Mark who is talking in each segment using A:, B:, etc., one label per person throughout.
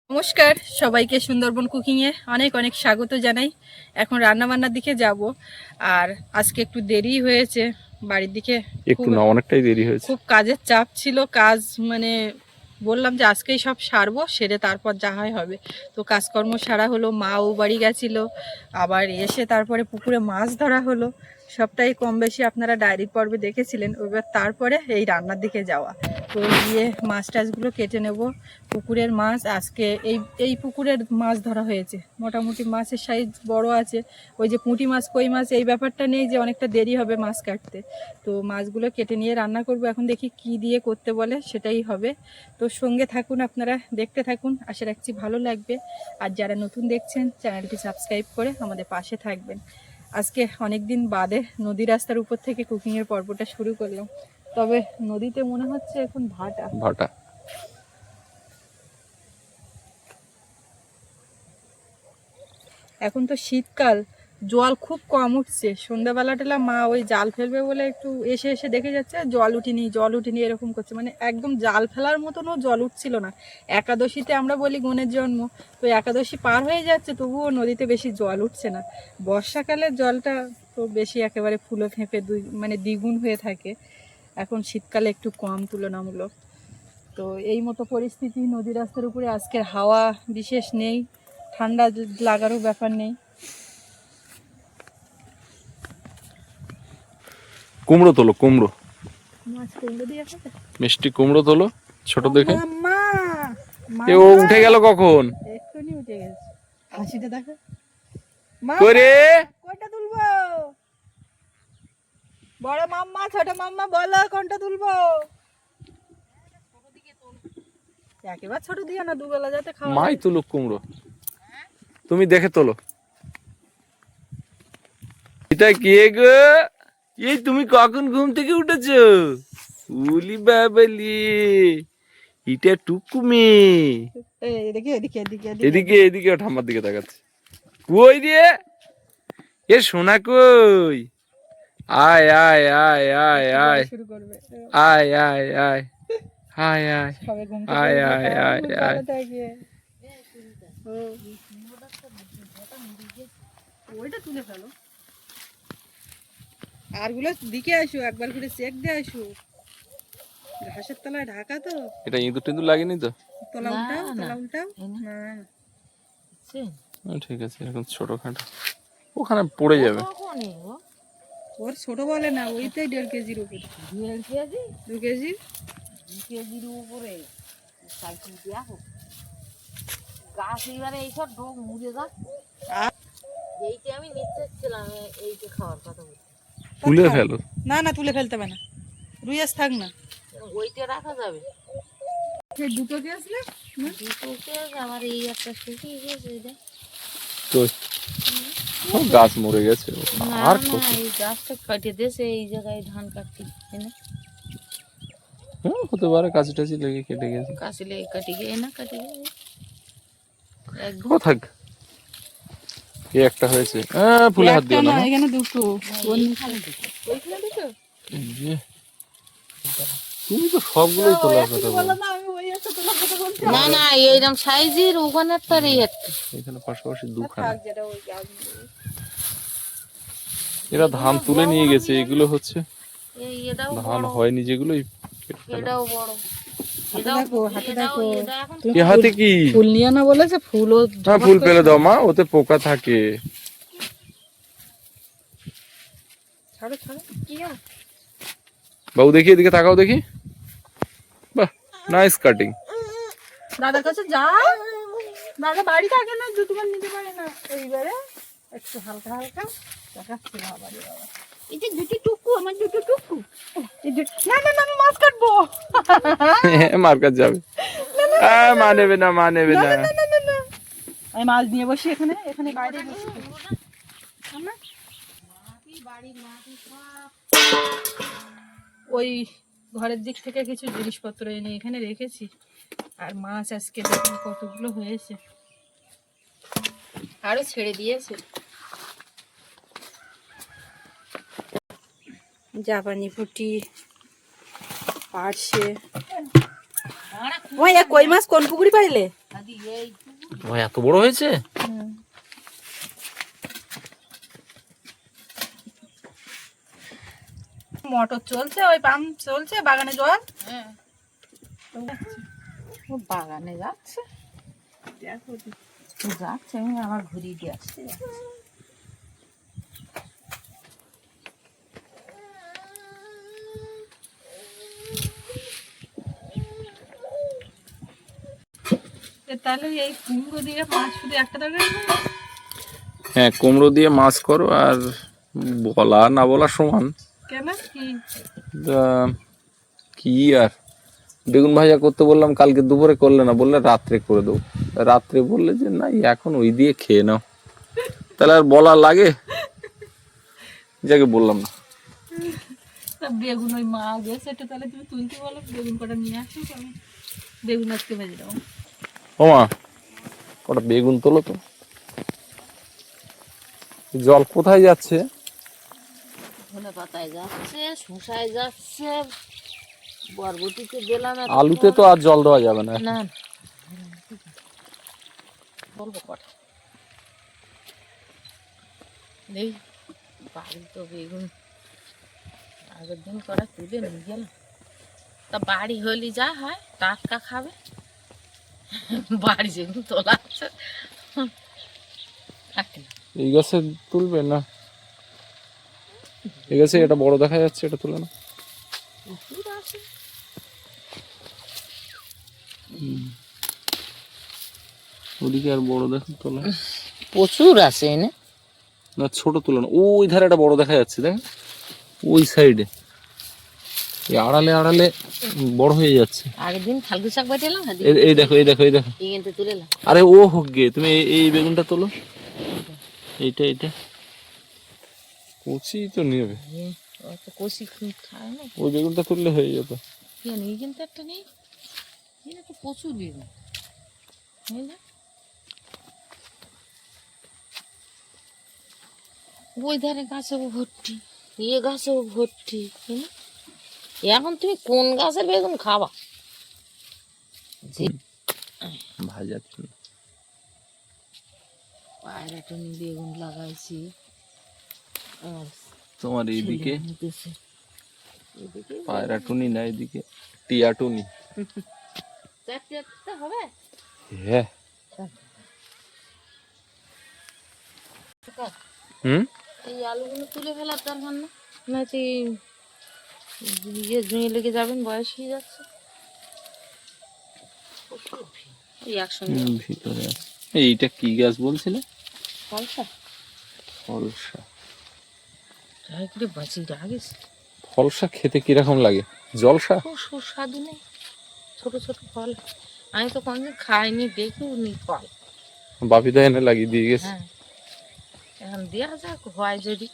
A: নমস্কার সবাইকে সুন্দরবন কুকিংয়ে অনেক অনেক স্বাগত জানাই। এখন রান্নাবান্নার দিকে যাব। আর আজকে একটু দেরি হয়েছে বাড়ির দিকে,
B: একটু না অনেকটাই দেরি হয়েছে।
A: খুব কাজের চাপ ছিল। কাজ মানে বললাম যে আজকেই সব সারবো, সেরে তারপর যা হয় হবে। তো কাজকর্ম সারা হলো, মাও বাড়ি গেছিলো, আবার এসে তারপরে পুকুরে মাছ ধরা হলো। সবটাই কম বেশি আপনারা ডায়েরি পর্বে দেখেছিলেন। এবার তারপরে এই রান্নার দিকে যাওয়া। তো গিয়ে মাছ টাছগুলো কেটে নেব। পুকুরের মাছ আজকে এই পুকুরের মাছ ধরা হয়েছে। মোটামুটি মাছের সাইজ বড় আছে। ওই যে পুঁটি মাছ, কই মাছ এই ব্যাপারটা নেই যে অনেকটা দেরি হবে মাছ কাটতে। তো মাছগুলো কেটে নিয়ে রান্না করব। এখন দেখি কি দিয়ে করতে বলে সেটাই হবে। তো সঙ্গে থাকুন, আপনারা দেখতে থাকুন, আশা রাখছি ভালো লাগবে। আর যারা নতুন দেখছেন চ্যানেলটি সাবস্ক্রাইব করে আমাদের পাশে থাকবেন। আজকে অনেক দিন বাদে নদী রাস্তার উপর থেকে কুকিংয়ের পর্বটা শুরু করলাম। তবে নদীতে মনে হচ্ছে এখন ভাটা
B: ভাটা।
A: এখন তো শীতকাল, জল খুব কম উঠছে। সন্ধ্যাবেলাটা মা ওই জাল ফেলবে বলে একটু এসে এসে দেখে যাচ্ছে জল উঠিনি এরকম করছে। মানে একদম জাল ফেলার মতনও জল উঠছিল না। একাদশীতে আমরা বলি গুণের জন্ম, তো একাদশী পার হয়ে যাচ্ছে তবুও নদীতে বেশি জল উঠছে না। বর্ষাকালে জলটা তো বেশি, একেবারে ফুলো ফেঁপে মানে দ্বিগুণ হয়ে থাকে। এখন শীতকালে একটু কম তুলনামূলক। তো এই মতো পরিস্থিতি নদী রাস্তার উপরে। আজকের হাওয়া বিশেষ নেই, ঠান্ডা লাগারও ব্যাপার নেই।
B: কুমড়ো তোলো, কুমড়ো,
A: মাছ কুমড়ো দিয়ে খাবে?
B: মিষ্টি কুমড়ো তোলো ছোট দেখে।
A: মা
B: ও উঠে গেল কখন?
A: এক্ষুনি উঠে গেছে। হাসিটা দেখো।
B: করে
A: কোনটা তুলবো? বড় মাম্মা, ছোট মাম্মা, বলো কোনটা তুলবো? একেবারে ছোট দিও না, দুবেলা যাতে খাওয়া
B: মাই তুলুক কুমড়ো, তুমি দেখে তোলো। এটা কে গো? এই তুমি কখন ঘুম থেকে উঠেছো? উলি বাবালি, এটা টুকু মেয়ে।
A: এদিকে এদিকে এদিকে
B: এদিকে এদিকে ঠাম্মার দিকে তাকাচ্ছে। কই রে এ সোনা কই? আয় আয় আয় আয় আয়
A: শুরু করবে।
B: আয় আয় আয় আয় আয়
A: সবে ঘুম
B: আয়
A: থেকে
B: আয় আয় আয়।
A: থাকে। ওইটা তুলে ফেলো। আরগুলো দিকে আসো, একবার করে চেক দিয়ে আসো। ঘাসের তলায় ঢাকা তো।
B: এটা ইঁদুর টিঁদুর লাগেনি তো?
A: তলা উল্টাও, তলা উল্টাও। না
B: ঠিক আছে, এখন ছোটখাটো ওখানে পড়ে যাবে।
A: ওর ছোট বলে না, ওইটাই 1.5 কেজির উপরে। 1.5 কেজি? 2 কেজি? 2 কেজির উপরে সাইকেল দিয়া হোক। গাছ এবারে এইসব ডোক মুড়ে যাচ্ছে। এইটা আমি নিচে ছিলাম, এইটা খাওয়ার কথা বলছি।
B: তুলে ফেলো।
A: না না, তুলে ফেলতে হবে না, রুইয়াস থাক না।
C: ওইটা রাখা যাবে।
A: এই দুটো কেজ না?
C: দুটো কেজ, আমার এই একটা শুকিয়ে গেছে। এটা
B: তো গাছ মরে গেছে আর
C: না,
B: কত?
C: এই গাছটা কাটিয়ে দিয়েছে, এই জায়গায় ধান কাটতে না,
B: হতে পারে কাছি টাছি লেগে কেটে গেছে।
C: কাশি লেগে কাটি গিয়ে না, কাটি গিয়ে একদম
B: থাক। এই একটা হয়েছে, ফুলে হাত দিও না।
A: এখানে দুটো।
C: ওইখানে দুটো।
A: ওইখানে দুটো?
B: এই যে, তুমি তো সবগুলোই তোলার কথা বলো।
A: না, আমি ওই একটা তোলার কথা বলছি।
C: না না, এইরকম সাইজের ওখানে তার এই একটা।
B: এখানে পাশাপাশি দুখানা।
A: থাক, যেটা ওই গাছ।
B: এরা ধান তুলে নিয়ে গেছে, এগুলো হচ্ছে
C: এই এটাও
B: ধান
C: বড়,
B: হয়নি যেগুলো।
C: এটাও বড়।
A: হাতে দেখো।
B: কি হাতে কি
A: ফুল নিয়ে না বলেছে, ফুলও
B: ফুল পেলে দাও মা, ওতে পোকা থাকে।
A: ছাড়ো ছাড়ো। কি
B: বাবু দেখি এদিকে তাকাও দেখি। বাহ, নাইস কাটিং।
A: দাদার কাছে যাও। দাদা বাড়ি থাকে না, দুটোবার নিতে পারে না। এইবারে একটু হালকা হালকা দেখাচ্ছি না বাড়ি। বাবা এই যে দুটো টুকু, আমার দুটো টুকু। না না না, আমি মাছ কাটবো।
B: মার কাছে যাবে। মা নেবে না, মা নেবে না।
A: আমি মাছ নিয়ে বসি এখানে, এখানে বাইরে বসি। ওই ঘরের দিক থেকে কিছু জিনিসপত্র এনে এখানে রেখেছি। আর মাছ আজকে দেখুন কতগুলো হয়েছে, আরো ছেড়ে দিয়েছে। জাপানি পুঁটি, পার্শে, ওই কই মাছ কোন পুকুরি পাইলে?
B: ও এত বড় হয়েছে।
A: মোটর চলছে, ওই পাম্প চলছে, বাগানে জল।
C: ও বাগানে যাচ্ছে, যাচ্ছে, আমি আমার ঘুরিয়ে দিয়ে আসছি।
A: তাহলে এই কুমড়ো দিয়ে মাছ শুধু একটা তরকারি করবো?
B: হ্যাঁ, কুমড়ো দিয়ে মাছ করো। আর বলা না বলা সমান।
A: কেন কি?
B: কি আর বেগুন ভাজা করতে বললাম, কালকে দুপুরে করলে না, বললে রাত্রে করে দেবো। রাত্রে বললে যে না এখন ওই দিয়ে খেয়ে নাও, তাহলে আর বলা লাগে? যাকে বললাম না।
A: বেগুন ওই মা গেছে, একটু তাহলে তুমি তুলতে বলো, বেগুন কটা নিয়ে আসো, আমি বেগুন আজকে ভেজে দেবো।
B: ও মা, কটা বেগুন তোলো তো। জল কোথায় যাচ্ছে?
C: ধনে পাতায় যাচ্ছে, শসায় যাচ্ছে, বরবটিতে দিলাম।
B: আলুতে তো আর জল দেওয়া যাবে না।
C: না বলবো কটা নেই, বাড়ি তো বেগুন আগের দিন করা তুলে নিয়ে গেলাম। তা বাড়ি হলে যা হয় টাটকা খাবে, বাড়ি যেগুলো তোলা আছে থাকে না।
B: এই গাছে তুলবে না? এই গাছে এটা বড় দেখা যাচ্ছে, এটা তুলে না।
C: প্রচুর আছে।
B: ওদিকে আর বড় দেখা তোলা
C: প্রচুর আছে এনে।
B: না, ছোট তুলে না। ওই ধারে একটা বড় দেখা যাচ্ছে, দেখ ওই সাইডে। এই আড়ালে আড়ালে বড় হয়ে যাচ্ছে।
C: আগের দিন ফাল্গু শাক বাটিলাম,
B: এই দেখো, এই দেখো, এই দেখো।
C: এই কিন্তু তুলে এলাম।
B: আরে ও হোক গে, তুমি এই বেগুনটা তোলো। এইটা এইটা কচি তো নেবে,
C: অত কষি খায় না।
B: ওই বেগুনটা তুললে হয়ে যেত।
C: কেন এই কিন্তু একটা নেই, এটা তো প্রচুর বেগুন, বুঝলে? ওই ধারে গাছেও ভর্তি, ইয়ে গাছেও ভর্তি। এখন তুমি কোন গাছের বেগুন খাবা?
B: ভাজা
C: পায়রা টুনি বেগুন লাগাইছি। আর
B: তোমার এইদিকে
C: নিতেছে, এদিকে
B: পায়রা টুনি না, এদিকে টিয়া টুনি।
C: চারটে চারটে হবে।
B: হ্যাঁ। হুম,
C: এই আলুগুলো তুলে ফেলার দরকার না, নয়তো ইয়ে জুঁয়ে লেগে যাবেন, বয়স হয়ে যাচ্ছে। এই একসঙ্গে
B: ভিতরে আছে। এইটা কি গাছ বলছিলে?
C: ফলসা
B: ফলসা।
C: ট্রাই করে বাঁচিয়ে রাখিস।
B: ফলসা খেতে কিরকম লাগে? জলসা?
C: খুব সুস্বাদু নেই, ছোট ছোট ফল। আমি তো কোনদিন খাইনি, দেখিও নি ফল।
B: বাপিদা এনে লাগিয়ে দিয়ে গেছে।
C: হ্যাঁ, এখন দেওয়া যাক, হয় যদি।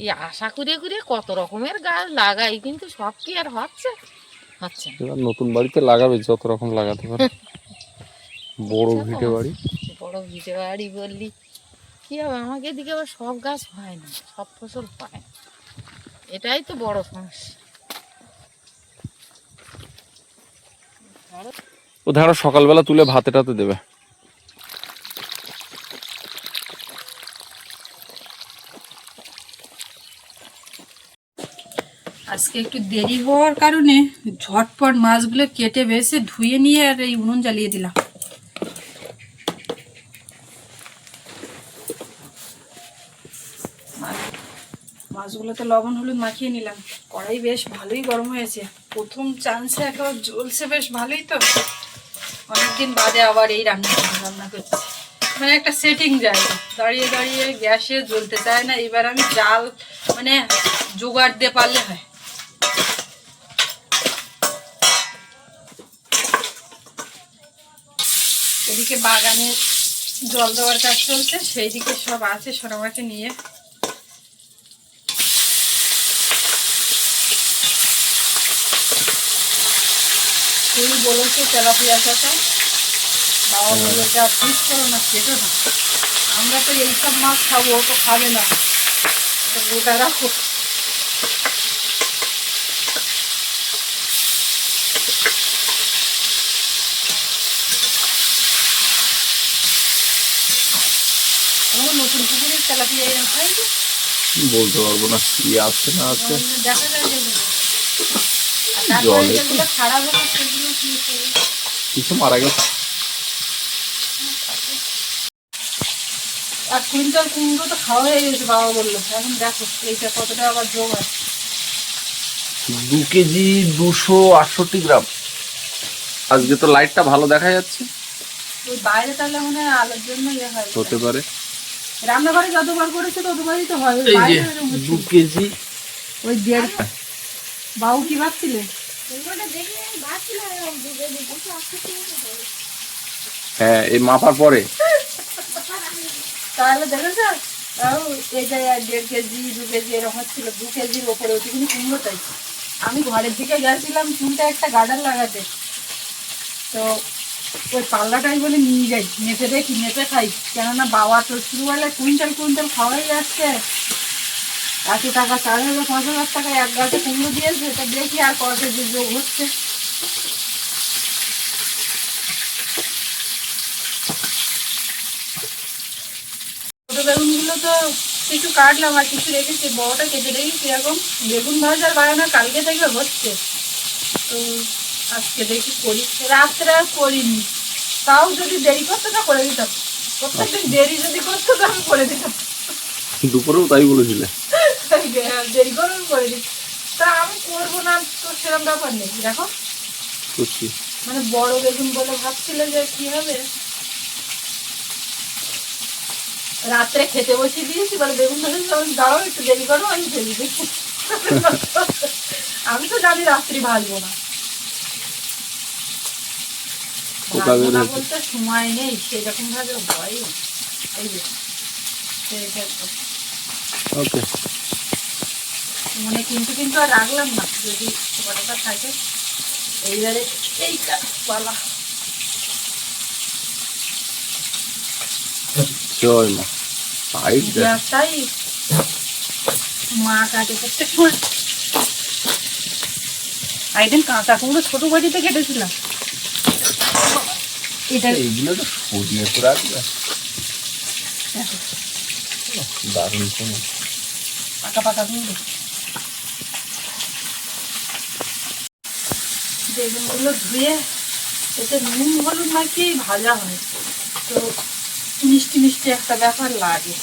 C: এই আশা করে করে কত রকমের গাছ লাগাই, কিন্তু সব কি আর হচ্ছে? হচ্ছে না।
B: এবার নতুন বাড়িতে লাগাবে যত রকম লাগাতে পারে। বড় ভিটে বাড়ি।
C: বড় ভিটে বাড়ি বললি কি হবে? আমাকে এদিকে আবার সব গাছ হয় না, সব ফসল হয় না, এটাই তো বড় সমস্যা।
B: ও ধরো সকালবেলা তুলে ভাতে টাতে দেবে।
A: আজকে একটু দেরি হওয়ার কারণে ঝটপট মাছগুলো কেটে বেছে ধুয়ে নিয়ে আর এই উনুন জ্বালিয়ে দিলাম। মাছগুলো তো লবণ হলুদ মাখিয়ে নিলাম। কড়াই বেশ ভালোই গরম হয়েছে, প্রথম চান্সে একেবারে জ্বলছে বেশ ভালোই। তো অনেকদিন বাদে আবার এই রান্না করছি, মানে একটা সেটিং যায়, দাঁড়িয়ে দাঁড়িয়ে গ্যাসে জ্বলতে চায় না। এবার আমি জাল মানে জোগাড় দিয়ে পারলে হয়। এদিকে বাগানে জল দেওয়ার কাজ চলছে, সেই দিকে সব আছে সোনামাকে নিয়ে। তুমি বলেছো তেলাপিয়া চাষা, বাবা বলে যা পিস করো না, কেটো না। আমরা তো এইসব মাছ খাবো, ও তো খাবে না, গোটা রাখো। আমার নতুন পুকুরের তেলাপিয়া এরকম খাইছে,
B: বলতে পারবো না কি আছে না আছে।
A: দেখা যায় যেগুলো। আর তারপরে
B: জলে
A: যেগুলো খারাপ হলো সেগুলো কি করবে?
B: কিছু মারা গেছে।
A: আর কুইন্টাল কুমড়ো তো খাওয়া হয়ে গেছে বাবা বললো। এখন দেখো এইটা কতটা আবার যোগ হয়।
B: 2 কেজি 268 গ্রাম। আজকে তো লাইটটা ভালো দেখা যাচ্ছে।
A: ওই বাইরে তাহলে মনে হয় আলোর জন্য ইয়ে হয়,
B: হতে পারে।
A: রান্নাঘরে যতবার করেছে ততবারই তো হয়। ওই
B: এই যে
A: বাইরে এরকম হচ্ছে।
B: 2 কেজি।
A: ওই দেড় বাবু কি ভাবছিলে?
B: হ্যাঁ এই মাপার পরে
A: তাহলে দেখেছো, তাও এটা 1.5 কেজি 2 কেজি এরকম হচ্ছিল, 2 কেজির ওপরে ওটি কিন্তু কুমড়ো চাই। আমি ঘরের দিকে গেছিলাম চুলটা একটা গার্ডার লাগাতে, তো ওই পাল্লাটাই বলে নিয়ে যাই, মেপে দেখি, মেপে খাই। কেননা বাবা তো শুরুবেলা কুইন্টাল কুইন্টাল খাওয়াই যাচ্ছে, 80 টাকা 4,000 5,000 টাকা এক গাছে কুমড়ো দিয়েছে। এটা দেখি আর কত কেজি যোগ হচ্ছে। ছোট বেগুনগুলো তো কিছু কাটলাম আর কিছু রেখেছি, বড়টা কেটে রেখেছি। এরকম বেগুন ভাজার বায়না কালকে থেকে হচ্ছে, তো আজকে দেখি করি। রাত্রে আর করিনি, তাও যদি দেরি করতো না করে দিতাম। প্রত্যেকদিন দেরি যদি করতো তো আমি করে দিতাম।
B: দুপুরেও তাই বলেছিলে।
A: দেরি করে আমি করে দিই, তা আমি করবো না তো সেরকম ব্যাপার নেই। দেখো
B: করছি।
A: মানে বড় বেগুন বলে ভাবছিলে যে কি হবে, রাত্রে খেতে বসিয়ে দিয়েছি, বলে বেগুন ভেজে দাও একটু দেরি করো আমি ভেজে দিই। আমি তো জানি রাত্রি ভাজবো না, ভাজবো না বলতে সময় নেই সেরকম ভাবে ভয়। এই যে
B: ওকে
A: মানে কিন্তু আর রাখলাম না, যদি বড়টা থাকে। এইবারে এই পালা
B: জয় মা। হাইট দেখ।
A: তাই মা কাটে প্রত্যেক সময়। একদিন কাঁচা কুমড়ো ছোট বাড়িতে কেটেছিলাম। এটা
B: এইগুলো তো সরিয়ে তো রাখবে। দারুণ কুমড়ো।
A: পাকা পাকা কুমড়ো। বেগুনগুলো ধুয়ে এতে নুন হলুদ মাখিয়ে ভাজা হয়, তো মিষ্টি মিষ্টি একটা ব্যাপার লাগে।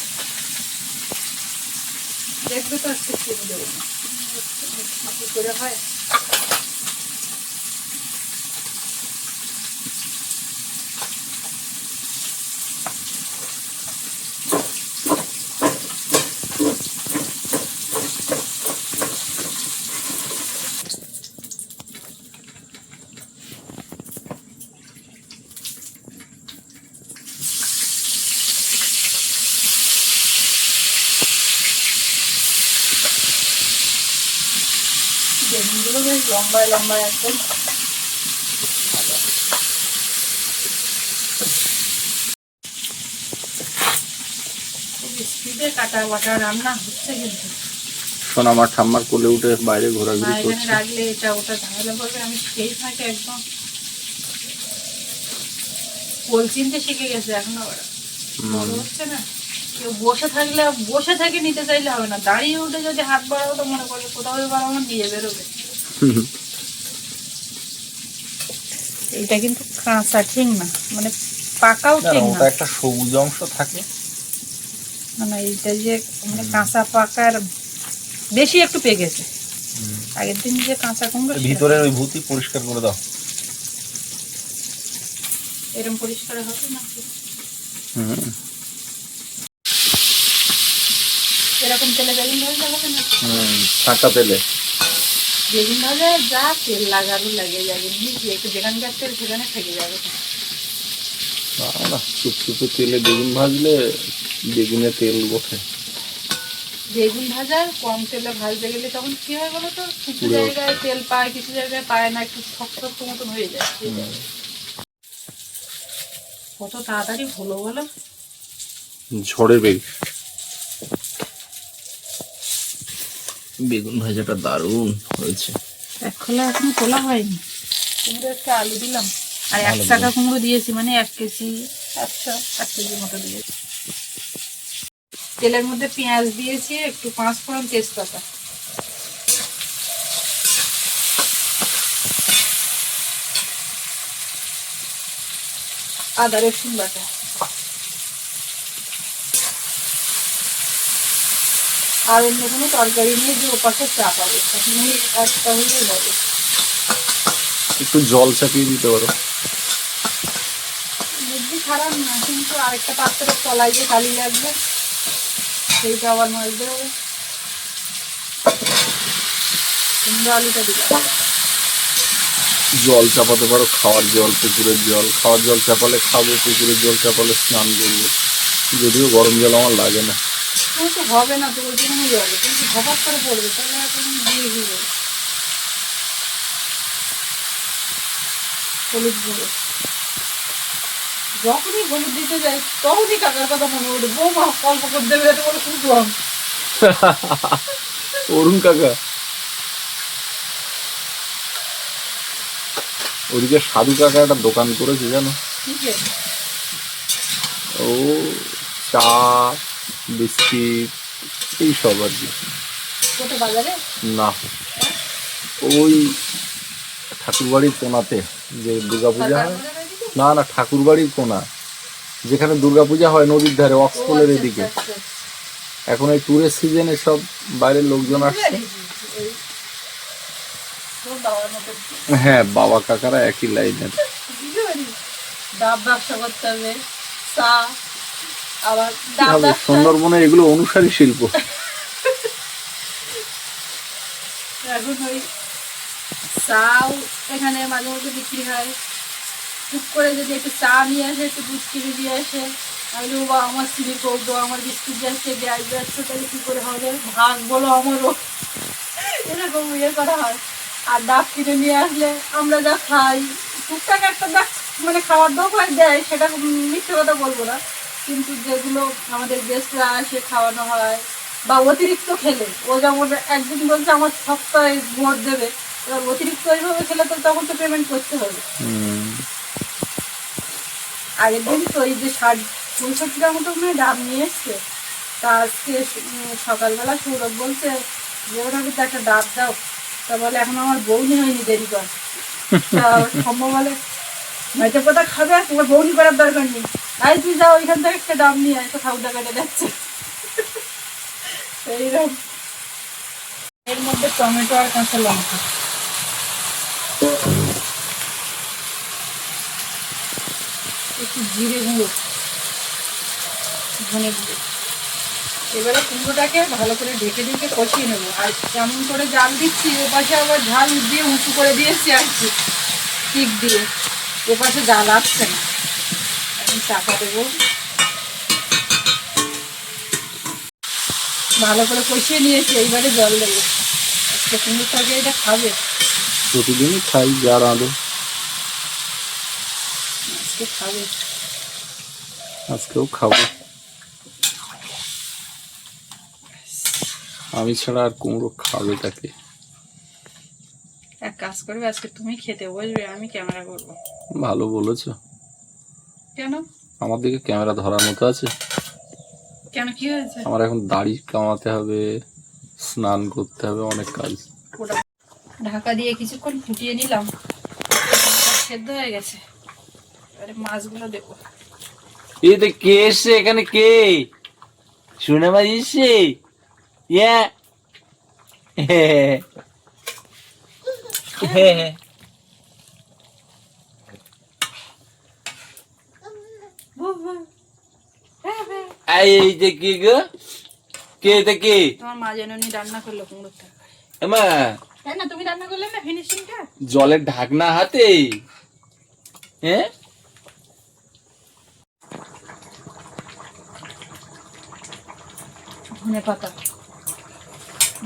A: দেখবে তো আজকে চিনি দেবো না কি করে হয়। বেগুনগুলো বেশ লম্বায় লম্বায় একদম। খুব স্পিডে কাটা বাটা রান্না হচ্ছে কিন্তু।
B: শোনা আমার ঠাম্মার কোলে উঠে বাইরে ঘোরাঘুরি
A: এখানে
B: করছে।
A: রাখলে এটা ওটা ঝামেলা করবে, আমি সেই ফাঁকে একদম কোল চিনতে শিখে গেছে এখন। আবার বড় হচ্ছে না, কেউ বসে থেকে নিতে চাইলে হবে না, দাঁড়িয়ে উঠে যদি হাত বাড়াও তো মনে করবে কোথাও বাড়ানো দিয়ে বেরোবে। এটা কিন্তু কাঁচা ঠিক না, মানে পাকাও ঠিক না।
B: ওটা একটা সবুজ অংশ থাকে
A: না এইটা যে মানে কাঁচা পাকার বেশি একটু পেকেছে। আগের দিন যে কাঁচা কুমড়ো
B: ভিতরের ওই ভূতি পরিষ্কার করে দাও।
A: এরকম পরিষ্কার হবে না, এরকম তেলে বেগুন ভাজা হবে না।
B: ছাঁকা তেলে
A: বেগুন ভাজা যা তেল লাগারও লাগে যাবে, একটু যেখানকার তেল সেখানে থেকে যাবে।
B: চুপচুপে তেলে বেগুন ভাজলে বেগুনে তেল ওঠে।
A: বেগুন ভাজা কম তেলে ভাজতে গেলে তখন কি হয় বলো তো, কিছু জায়গায় তেল পায় কিছু জায়গায় পায় না, একটু শক্ত শক্ত মতন হয়ে যায়। কত তাড়াতাড়ি হলো বলো।
B: ঝড়ের বেগ। বেগুন ভাজাটা দারুণ হয়েছে।
A: এক খোলা এখনো তোলা হয়নি। কুমড়ো একটা আলু দিলাম আর 1 টাকা কুমড়ো দিয়েছি, মানে 1 কেজি 1 কেজির মতো দিয়েছি। তেলের মধ্যে পেঁয়াজ দিয়েছি, একটু 5 ফোড়ন, তেজপাতা, আদা রসুন বাটা, আর অন্য কোনো তরকারি নিয়ে যে ওপাশে চাপাবে, এখন এই একটা হলেই হবে।
B: একটু জল চাপিয়ে দিতে পারো।
A: বুদ্ধি খারাপ না, কিন্তু আরেকটা পাত্রের তলায় যে কালি লাগবে সেইটা আবার মাজতে হবে। কুমড়ো আলুটা দিলাম।
B: জল চাপাতে পারো, খাওয়ার জল, পুকুরের জল। খাওয়ার জল চাপালে খাবো, পুকুরের জল চাপালে স্নান করবো। যদিও গরম জল আমার লাগে না।
A: তো হবে না তো, ওই জন্য জলে কিন্তু হঠাৎ করে পড়বে, তাহলে এখন দিয়ে দিব হলুদ গুঁড়ো। যখনই হলুদ দিতে যাই তখনই কাকার কথা মনে ওঠে, বৌমা অল্প করে দেবে, এটা বলে খুব কম।
B: অরুণ কাকা ওদিকে সাধু কাকা একটা দোকান করেছে জানো,
A: ঠিক আছে,
B: ও চা বিস্কিট এইসব আর কি।
A: কোথা বাজারে?
B: না, ওই ঠাকুরবাড়ির কোনাতে যে দুর্গাপূজা হয়, না না ঠাকুরবাড়ির কোনা যেখানে দুর্গাপূজা হয়, নদীর ধারে অক্সফোলের এদিকে। এখন এই ট্যুরের সিজনে সব বাইরের লোকজন আসছে। হ্যাঁ, বাবা কাকারা একই লাইনের।
A: ডাব ব্যবসা করতে হবে, চা, আবার ডাব ব্যবসা।
B: সুন্দরবনে এগুলো অনুসারী শিল্প।
A: এখন ওই চাও এখানে মাঝে মধ্যে বিক্রি হয়। টুক করে যদি একটু চা নিয়ে আসে, একটু দুধ কিনে দিয়ে আসে, আমি বলবো আমার চিনি করবো, আমার বিস্কুট যাচ্ছে, গ্যাস যাচ্ছে, তাহলে কী করে হবে, ভাগ বলো আমারও, এরকম ইয়ে করা হয়। আর ডাব কিনে নিয়ে আসলে আমরা যা খাই, টুকটাক একটা ডাক মানে খাওয়ার দোকান দেয়, সেটা মিথ্যে কথা বলবো না, কিন্তু যেগুলো আমাদের গেস্টরা আসে খাওয়ানো হয় বা অতিরিক্ত খেলে, ও যেমন একদিন বলছে আমার সপ্তাহে ভোট দেবে, এবার অতিরিক্ত ওইভাবে খেলে তো তখন তো পেমেন্ট করতে হবে। আগের দিন তো এই যে 60-65টার মতো ডাব নিয়ে এসছে, তা আজকে সকালবেলা সৌরভ বলছে যে ওটাকে তো একটা ডাব দাও, তা বলে এখন আমার বউনি হয়নি, দেরি কর। তা সম্ভব বলে হয়তো কোথা খাবে, তোমার বউনি করার দরকার নেই, তাই তুই যাও ওইখান থেকে একটা ডাব নিয়ে একটা খাউদা কেটে যাচ্ছে এইরকম। এর মধ্যে টমেটো আর কাঁচা লঙ্কা, একটু জিরে গুঁড়ো, ধনে গুঁড়ো। এবারে কুমড়োটাকে ভালো করে ঢেকে ঢেকে কষিয়ে নেবো। আর কেমন করে জাল দিচ্ছি, ও পাশে আবার ঝাল দিয়ে উঁচু করে দিয়েছি আর কি, টিক দিয়ে, ও পাশে জাল আসছে না। এখন চাপা দেবো, ভালো করে কষিয়ে নিয়েছি, এইবারে জল দেবো। আজকে কুমড়োর তরকারিটা খাবে,
B: প্রতিদিনই খাই যা রাঁধো,
A: আজকে খাবে।
B: আজকেও খাবো। আমি ছাড়া আর কুমড়ো খাবে তাকে।
A: এক কাজ করবে, আজকে তুমি খেতে বসবে, আমি ক্যামেরা করবো।
B: ভালো বলেছো।
A: কেন?
B: আমার দিকে ক্যামেরা ধরার মতো আছে?
A: কেন, কি হয়েছে?
B: আমার এখন দাড়ি কামাতে হবে, স্নান করতে হবে, অনেক কাজ।
A: ঢাকা দিয়ে কিছুক্ষণ ফুটিয়ে নিলাম, সেদ্ধ হয়ে গেছে। এবারে মাছগুলো দেবো।
B: এই তো কে এসছে এখানে, কে শুনে মাছ এসছে? ইয়া এই যে কে গো, কে এটা কে?
A: তোমার মা জানি রান্না করলো কুমড়োর তরকারি।
B: এমা
A: তাই না, তুমি রান্না করলে না ফিনিশিংটা?
B: জলের ঢাকনা হাতে, হ্যাঁ?
A: ধনে পাতা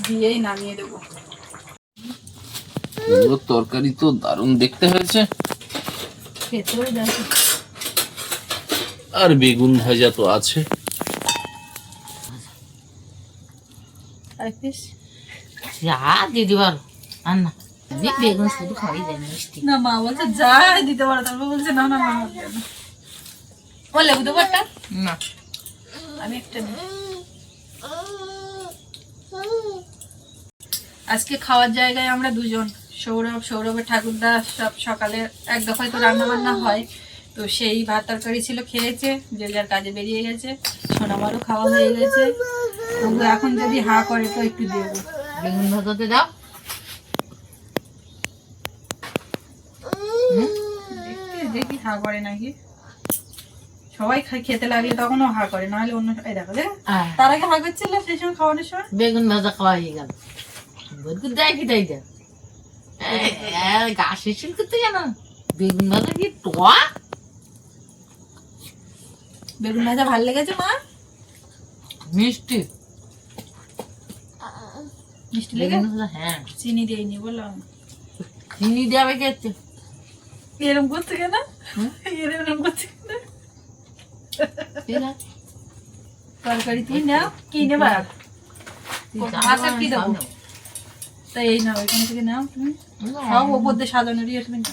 A: দিয়েই নামিয়ে দেবো।
B: কুমড়োর তরকারি তো দারুণ দেখতে হয়েছে,
A: খেতেও দেখো।
B: আর বেগুন ভাজা তো আছে।
A: আরেক পিস
C: যা দিদি বল, আর না বেগুন শুধু খাওয়াই যায় মিষ্টি।
A: না, মা বলছে যা দিতে পারো, তারপর বলছে না না মা ও লেবু দেবো একটা,
C: না
A: আমি একটা নিই। আজকে খাওয়ার জায়গায় আমরা দুজন, সৌরভের ঠাকুরদা সব সকালে এক দফায় তো রান্না বান্না হয়, তো সেই ভাত তরকারি ছিল, খেয়েছে, যে যার কাজে বেরিয়ে গেছে। সোনামারও খাওয়া হয়ে গেছে। তবু এখন যদি হা করে তো একটু দেবো।
C: বেগুন ভাজাতে দাও।
A: দেখি হা করে নাকি। সবাই খেতে লাগলে তখনও হা করে, নাহলে অন্য এই দেখো দেখ, তার আগে হা করছিল সেই সময় খাওয়ানোর সময়।
C: বেগুন ভাজা খাওয়া হয়ে গেল। দেয় কি তাই দেয় গা শেষ করতে কেন? বেগুন ভাজা কি টক?
A: বেগুন ভাজা ভালো লেগেছে মা?
C: মিষ্টি
A: মিষ্টি লেগে?
C: বেগুন ভাজা, হ্যাঁ।
A: চিনি দিইনি বললাম।
C: চিনি দেবে খেতে।
A: এরম করছে কেন? এরম করছে কেন?
C: ঠিক আছে,
A: তরকারি তুই নাও, কি নেবা? আচ্ছা কি দেবো? তাই এই নাও, এখান থেকে নাও তুমি। সব ওপর দিয়ে সাজানোরই আসবে না,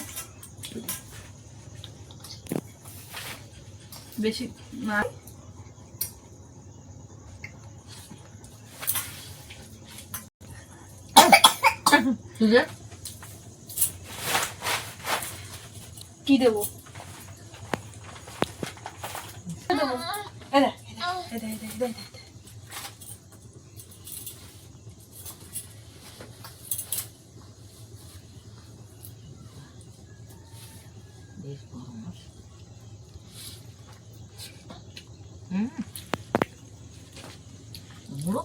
A: বেশি না। কি দেবো? দেবো? এই দেখ, এই দেখ, এই দেখ, এই দেখ, এই দেখ।
C: বেশ গরম আছে। কুমড়ো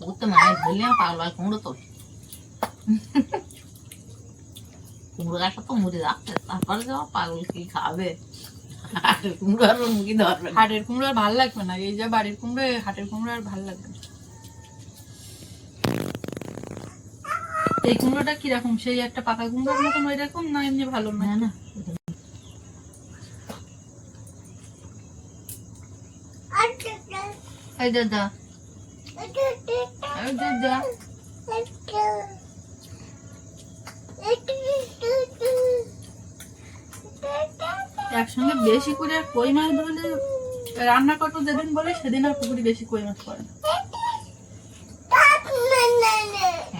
C: করতে মায়ের ধরলাম পাগল হয় কুমড়ো তো। কুমড়ো গাছটা তো মুড়ি রাখছে, তারপরে যাওয়া পাগল কি খাবে? কুমড়ো আর মুখি ধরবে না।
A: হাটের কুমড়ো আর ভালো লাগবে না, এই যে বাড়ির কুমড়ো, হাটের কুমড়ো আর ভালো লাগবে না। এই কুমড়োটা কিরকম? সেই একটা পাকা কুমড়োর মতন ওই রকম, না এমনি ভালো না?
C: না এই দাদা, এই দাদা,
A: একসঙ্গে বেশি করে আর কই মাছ ধরলে রান্না করবো যেদিন বলে সেদিন আর পুকুরি বেশি কই মাছ পড়ে না।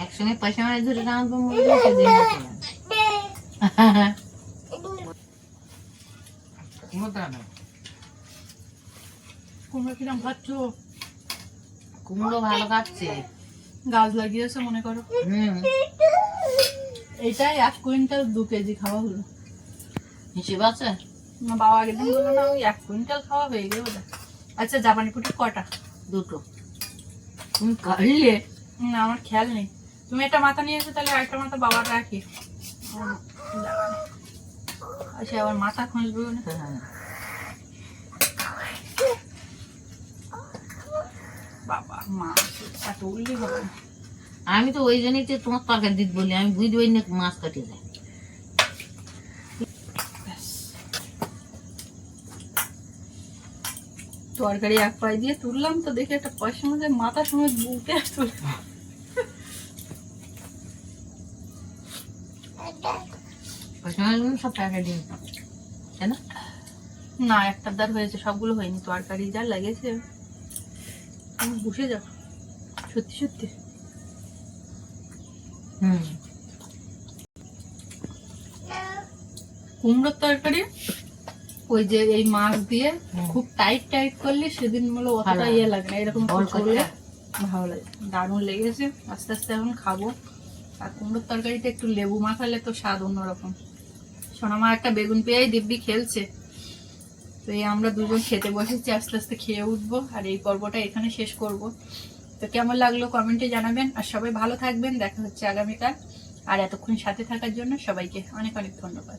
C: একসঙ্গে পয়সা মাছ ধরে রান্না করবো সেদিন
A: কুমড়ো কিরম খাচ্ছ?
C: কুমড়ো ভালো কাটছে।
A: গাছ লাগিয়েছে মনে করো। এইটাই 1 কুইন্টাল 2 কেজি খাওয়া হলো।
C: হিসেব আছে?
A: আমার বাবা আগের দিন বললো না, ওই 1 কুইন্টাল খাওয়া হয়ে গেল। আচ্ছা জাপানি পুটি কটা?
C: 2টো। তুমি কাটলে?
A: না আমার খেয়াল নেই। তুমি একটা মাথা নিয়ে এসো, তাহলে আরেকটা মাথা বাবার রাখি। আচ্ছা আবার মাথা খুঁজবে না। বাবা মাছ এত উল্লি হবে না।
C: আমি তো ওই জন্যই তো তোমার তরকারি দিতে বলি, আমি বুঝতে পারি না মাছ কাটে যায়।
A: তরকারি এক পায়ে দিয়ে তুললাম তো দেখি একটা পয়সা মধ্যে মাথা সময় বুকে তুলে।
C: পয়সা মাছগুলো সব প্যাকেট দিন, তাই না?
A: না একটা দার হয়েছে, সবগুলো হয়নি। তরকারি যা লেগেছে তুমি বসে যাও, সত্যি সত্যি। কুমড়োর তরকারি ওই যে এই মাছ দিয়ে খুব টাইট টাইট করলে সেদিন বলে অতটা ইয়ে লাগে না, এরকম করলে ভালো লাগে। দারুণ লেগেছে, আস্তে আস্তে এখন খাবো। আর কুমড়োর তরকারিতে একটু লেবু মাখালে তো স্বাদ অন্যরকম। সোনামা একটা বেগুন পেয়েই দিব্যি খেলছে। তো এই আমরা দুজন খেতে বসেছি, আস্তে আস্তে খেয়ে উঠবো। আর এই পর্বটা এখানে শেষ করব। তো কেমন লাগলো কমেন্টে জানাবেন। আর সবাই ভালো থাকবেন, দেখা হচ্ছে আগামীকাল। আর এতক্ষণ সাথে থাকার জন্য সবাইকে অনেক অনেক ধন্যবাদ।